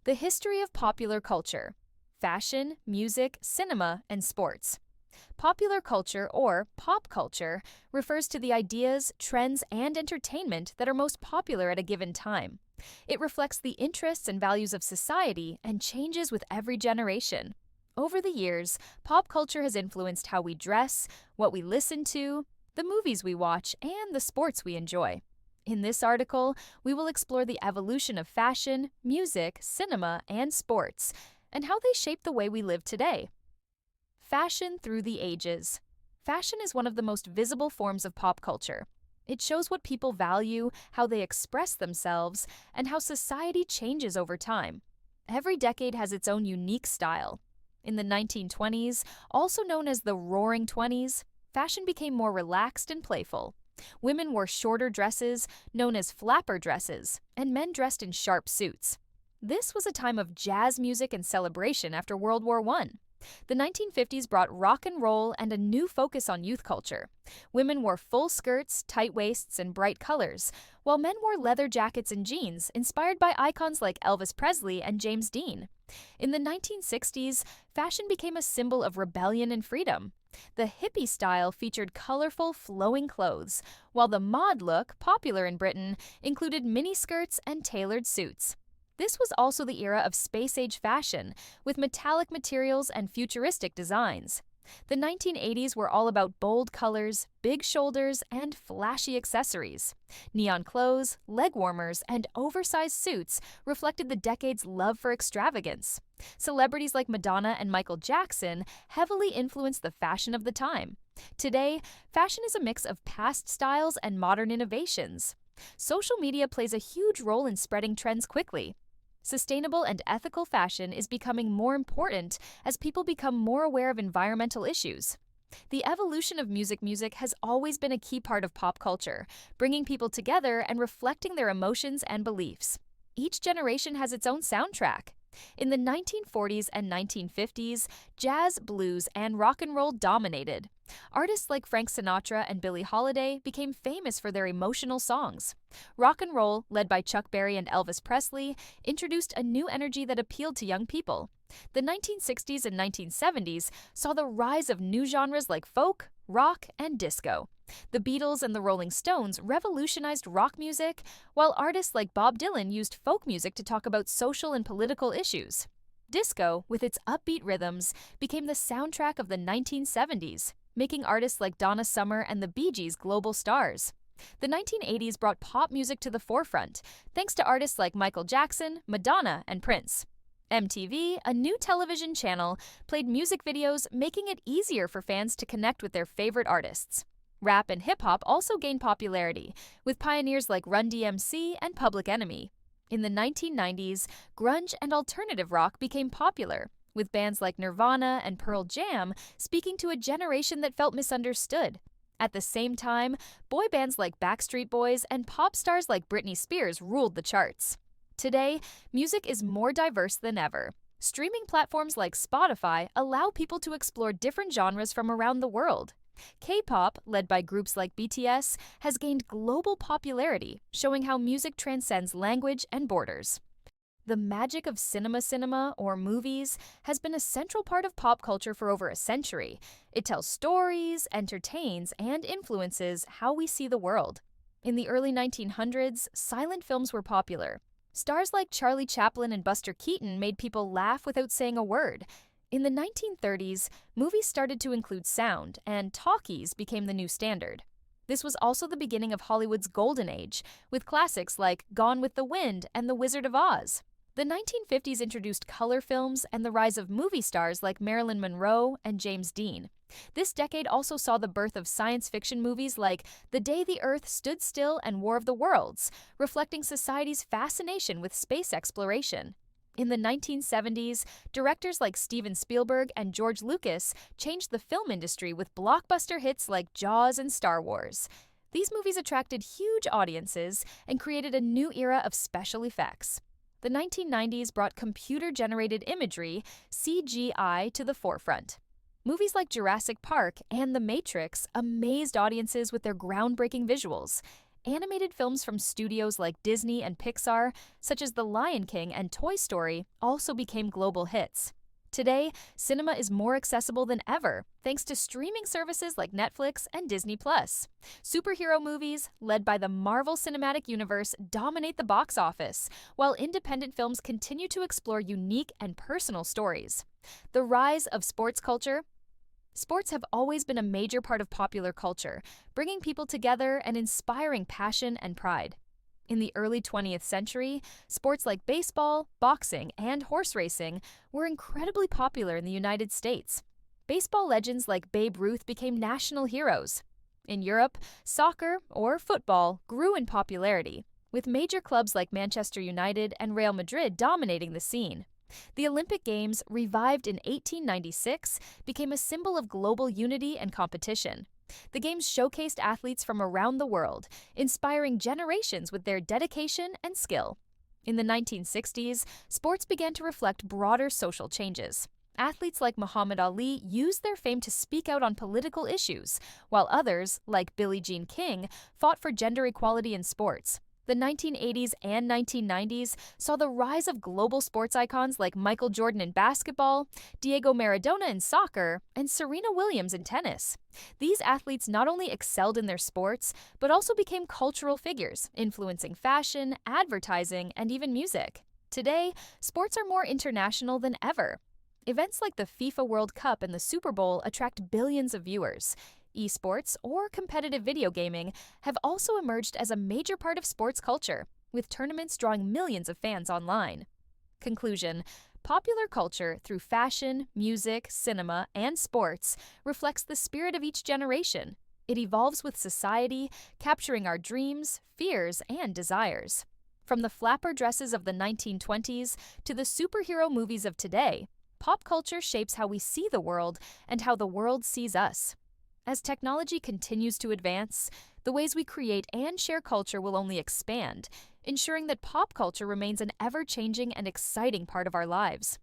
The history of popular culture: fashion, music, cinema, and sports. Popular culture, or pop culture, refers to the ideas, trends, and entertainment that are most popular at a given time. It reflects the interests and values of society and changes with every generation. Over the years, pop culture has influenced how we dress, what we listen to, the movies we watch, and the sports we enjoy. In this article, we will explore the evolution of fashion, music, cinema, and sports, and how they shape the way we live today. Fashion through the ages. Fashion is one of the most visible forms of pop culture. It shows what people value, how they express themselves, and how society changes over time. Every decade has its own unique style. In the 1920s, also known as the Roaring Twenties, fashion became more relaxed and playful. Women wore shorter dresses, known as flapper dresses, and men dressed in sharp suits. This was a time of jazz music and celebration after World War I. The 1950s brought rock and roll and a new focus on youth culture. Women wore full skirts, tight waists, and bright colors, while men wore leather jackets and jeans, inspired by icons like Elvis Presley and James Dean. In the 1960s, fashion became a symbol of rebellion and freedom. The hippie style featured colorful, flowing clothes, while the mod look, popular in Britain, included miniskirts and tailored suits. This was also the era of space-age fashion, with metallic materials and futuristic designs. The 1980s were all about bold colors, big shoulders, and flashy accessories. Neon clothes, leg warmers, and oversized suits reflected the decade's love for extravagance. Celebrities like Madonna and Michael Jackson heavily influenced the fashion of the time. Today, fashion is a mix of past styles and modern innovations. Social media plays a huge role in spreading trends quickly. Sustainable and ethical fashion is becoming more important as people become more aware of environmental issues. The evolution of music has always been a key part of pop culture, bringing people together and reflecting their emotions and beliefs. Each generation has its own soundtrack. In the 1940s and 1950s, jazz, blues, and rock and roll dominated. Artists like Frank Sinatra and Billie Holiday became famous for their emotional songs. Rock and roll, led by Chuck Berry and Elvis Presley, introduced a new energy that appealed to young people. The 1960s and 1970s saw the rise of new genres like folk, rock, and disco. The Beatles and the Rolling Stones revolutionized rock music, while artists like Bob Dylan used folk music to talk about social and political issues. Disco, with its upbeat rhythms, became the soundtrack of the 1970s, making artists like Donna Summer and the Bee Gees global stars. The 1980s brought pop music to the forefront, thanks to artists like Michael Jackson, Madonna, and Prince. MTV, a new television channel, played music videos, making it easier for fans to connect with their favorite artists. Rap and hip-hop also gained popularity, with pioneers like Run DMC and Public Enemy. In the 1990s, grunge and alternative rock became popular, with bands like Nirvana and Pearl Jam speaking to a generation that felt misunderstood. At the same time, boy bands like Backstreet Boys and pop stars like Britney Spears ruled the charts. Today, music is more diverse than ever. Streaming platforms like Spotify allow people to explore different genres from around the world. K-pop, led by groups like BTS, has gained global popularity, showing how music transcends language and borders. The magic of cinema, or movies, has been a central part of pop culture for over a century. It tells stories, entertains, and influences how we see the world. In the early 1900s, silent films were popular. Stars like Charlie Chaplin and Buster Keaton made people laugh without saying a word. In the 1930s, movies started to include sound, and talkies became the new standard. This was also the beginning of Hollywood's golden age, with classics like Gone with the Wind and The Wizard of Oz. The 1950s introduced color films and the rise of movie stars like Marilyn Monroe and James Dean. This decade also saw the birth of science fiction movies like The Day the Earth Stood Still and War of the Worlds, reflecting society's fascination with space exploration. In the 1970s, directors like Steven Spielberg and George Lucas changed the film industry with blockbuster hits like Jaws and Star Wars. These movies attracted huge audiences and created a new era of special effects. The 1990s brought computer-generated imagery, CGI, to the forefront. Movies like Jurassic Park and The Matrix amazed audiences with their groundbreaking visuals. Animated films from studios like Disney and Pixar, such as The Lion King and Toy Story, also became global hits. Today, cinema is more accessible than ever, thanks to streaming services like Netflix and Disney+. Superhero movies, led by the Marvel Cinematic Universe, dominate the box office, while independent films continue to explore unique and personal stories. The rise of sports culture. Sports have always been a major part of popular culture, bringing people together and inspiring passion and pride. In the early 20th century, sports like baseball, boxing, and horse racing were incredibly popular in the United States. Baseball legends like Babe Ruth became national heroes. In Europe, soccer, or football, grew in popularity, with major clubs like Manchester United and Real Madrid dominating the scene. The Olympic Games, revived in 1896, became a symbol of global unity and competition. The Games showcased athletes from around the world, inspiring generations with their dedication and skill. In the 1960s, sports began to reflect broader social changes. Athletes like Muhammad Ali used their fame to speak out on political issues, while others, like Billie Jean King, fought for gender equality in sports. The 1980s and 1990s saw the rise of global sports icons like Michael Jordan in basketball, Diego Maradona in soccer, and Serena Williams in tennis. These athletes not only excelled in their sports, but also became cultural figures, influencing fashion, advertising, and even music. Today, sports are more international than ever. Events like the FIFA World Cup and the Super Bowl attract billions of viewers. Esports, or competitive video gaming, have also emerged as a major part of sports culture, with tournaments drawing millions of fans online. Conclusion: popular culture, through fashion, music, cinema, and sports, reflects the spirit of each generation. It evolves with society, capturing our dreams, fears, and desires. From the flapper dresses of the 1920s to the superhero movies of today, pop culture shapes how we see the world and how the world sees us. As technology continues to advance, the ways we create and share culture will only expand, ensuring that pop culture remains an ever-changing and exciting part of our lives.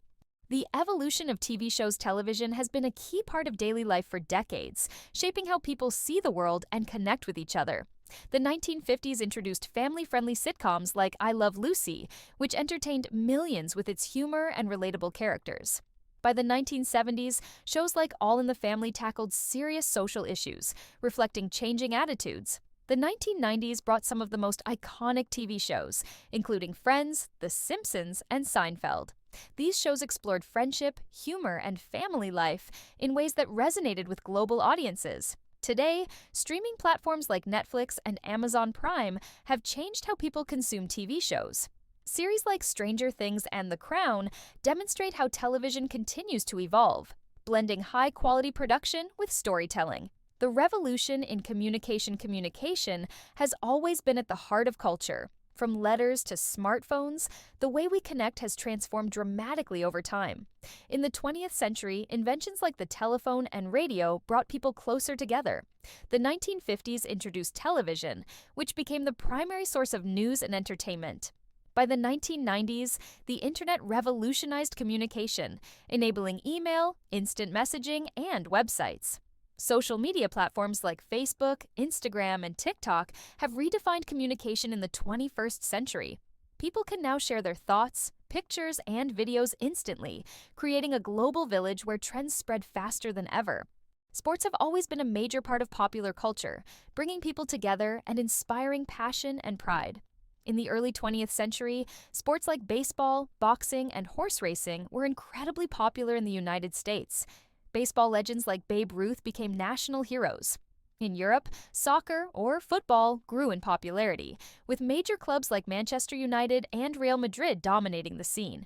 The evolution of TV shows television has been a key part of daily life for decades, shaping how people see the world and connect with each other. The 1950s introduced family-friendly sitcoms like I Love Lucy, which entertained millions with its humor and relatable characters. By the 1970s, shows like All in the Family tackled serious social issues, reflecting changing attitudes. The 1990s brought some of the most iconic TV shows, including Friends, The Simpsons, and Seinfeld. These shows explored friendship, humor, and family life in ways that resonated with global audiences. Today, streaming platforms like Netflix and Amazon Prime have changed how people consume TV shows. Series like Stranger Things and The Crown demonstrate how television continues to evolve, blending high-quality production with storytelling. The revolution in communication has always been at the heart of culture. From letters to smartphones, the way we connect has transformed dramatically over time. In the 20th century, inventions like the telephone and radio brought people closer together. The 1950s introduced television, which became the primary source of news and entertainment. By the 1990s, the internet revolutionized communication, enabling email, instant messaging, and websites. Social media platforms like Facebook, Instagram, and TikTok have redefined communication in the 21st century. People can now share their thoughts, pictures, and videos instantly, creating a global village where trends spread faster than ever. Sports have always been a major part of popular culture, bringing people together and inspiring passion and pride. In the early 20th century, sports like baseball, boxing, and horse racing were incredibly popular in the United States. Baseball legends like Babe Ruth became national heroes. In Europe, soccer, or football, grew in popularity, with major clubs like Manchester United and Real Madrid dominating the scene.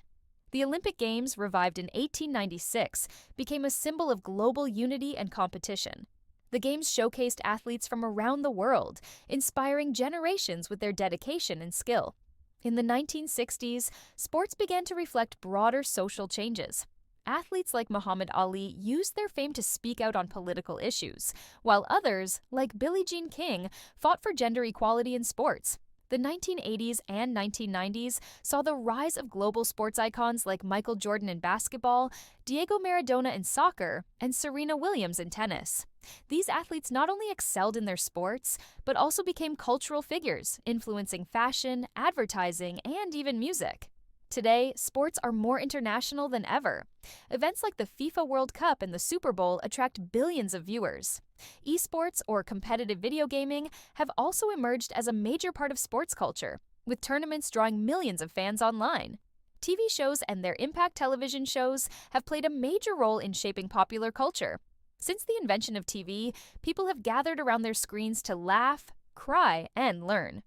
The Olympic Games, revived in 1896, became a symbol of global unity and competition. The Games showcased athletes from around the world, inspiring generations with their dedication and skill. In the 1960s, sports began to reflect broader social changes. Athletes like Muhammad Ali used their fame to speak out on political issues, while others, like Billie Jean King, fought for gender equality in sports. The 1980s and 1990s saw the rise of global sports icons like Michael Jordan in basketball, Diego Maradona in soccer, and Serena Williams in tennis. These athletes not only excelled in their sports, but also became cultural figures, influencing fashion, advertising, and even music. Today, sports are more international than ever. Events like the FIFA World Cup and the Super Bowl attract billions of viewers. Esports, or competitive video gaming, have also emerged as a major part of sports culture, with tournaments drawing millions of fans online. TV shows and their impact television shows have played a major role in shaping popular culture. Since the invention of TV, people have gathered around their screens to laugh, cry, and learn.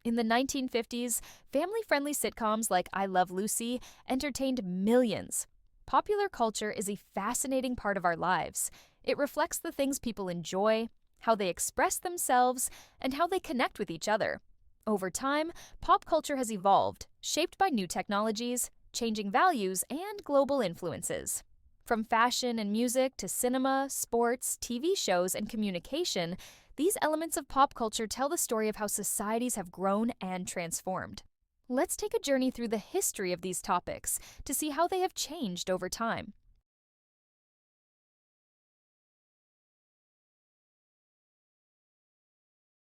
In the 1950s, family-friendly sitcoms like I Love Lucy entertained millions. Popular culture is a fascinating part of our lives. It reflects the things people enjoy, how they express themselves, and how they connect with each other. Over time, pop culture has evolved, shaped by new technologies, changing values, and global influences. From fashion and music to cinema, sports, TV shows, and communication, these elements of pop culture tell the story of how societies have grown and transformed. Let's take a journey through the history of these topics to see how they have changed over time.